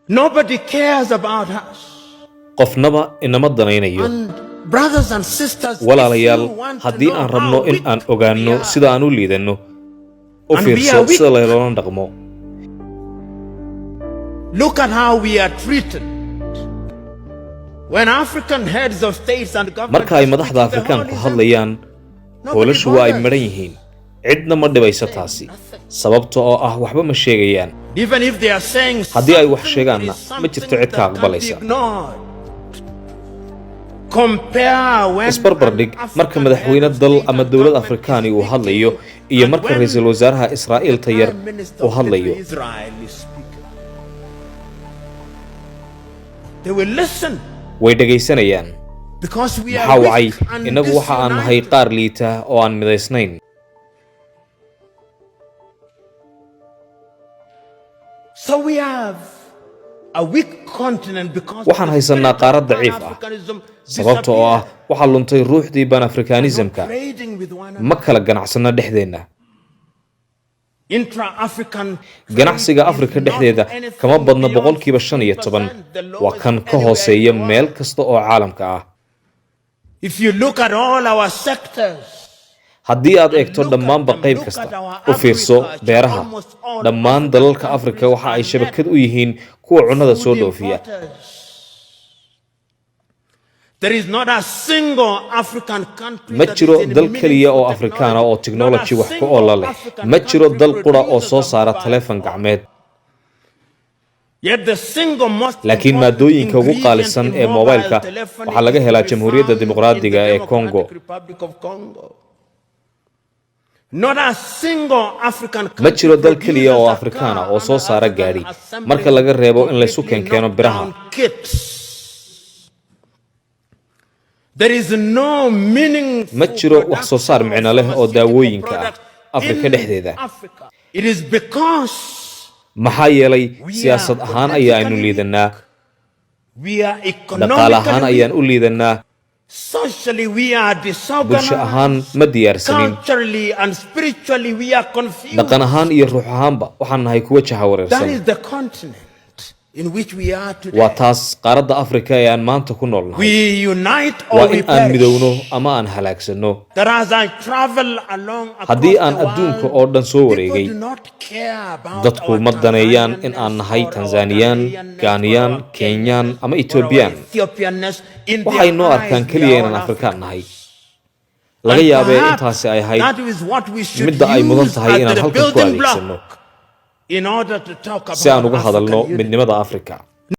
Nobody cares about us. qofnaba inama danaynayo. And brothers and sisters, walaalayaal haddii aan rabno in aan ogaanno sida aan u liidanno u fiirso sida layloona dhaqmo. Look at how we are treated. When African heads of states and governments marka ay madaxda Afrikaanku hadlayaan hoolashu waa ay maran yihiin cidna ma dhibayso taasi sababtoo ah waxba ma sheegayaan. even if they are saying haddii ay wax sheegaanna ma jirto cid ka aqbalaysa. isbarbardhig marka madaxweyne dal ama dowlad Afrikaani uu hadlayo iyo marka ra'iisul wasaaraha Israa'iil tayar uu hadlayo. They will listen. way dhageysanayaan maxaa wacay inagu waxa aan nahay qaar liita oo aan midaysnayn. So we have a weak continent because waxaan haysanaa qaarad daciif ah sababtoo ah waxaa luntay ruuxdii Pan-Africanism-ka ma kala ganacsano dhexdeena. ganacsiga Afrika dhexdeeda kama badna 15% waa kan ka hooseeya meel kasta oo caalamka ah. if you look at all our sectors, haddii aad eegto dhammaanba qayb kasta u fiirso beeraha dhammaan dalalka Afrika waxa ay shabakad u yihiin kuwa cunnada soo dhoofiya. there is not a single African country ma jiro dal kaliya oo Afrikaana oo technology wax ku ool leh. ma jiro dal qura oo soo saara telefoon gacmeed. laakiin maadooyinka ugu qaalisan ee mobilka waxaa laga helaa Jamhuuriyadda Dimuqraadiga ee Congo. ma jiro dal kaliya oo Afrikaana oo soo saara gaari marka laga reebo in la isu keeno biraha. ma jiro wax soo saar micno leh oo daawooyinka ah Afrika dhexdeeda. maxaa yeelay siyaasad ahaan ayaanu liidanaa, dhaqaale ahaan ayaan u liidanaa, bulsho ahaan ma diyaarsanin, dhaqan ahaan iyo ruux ahaanba waxaan nahay kuwa jahawareersan. waa taas qaaradda Afrika ee aan maanta ku noolnahay. waa in aan midowno ama aan halaagsano. haddii aan adduunka oo dhan soo wareegay dadku ma daneeyaan in aan nahay Tanzaniyaan, Ghaniyaan, Kenyaan ama Ethiopian. waxay noo arkaan keliya inaan Afrikaan nahay. laga yaabee intaasi ay ahayd midda ay mudan tahay inaan halkan ku adeegsano si aan uga hadalno midnimada Afrika.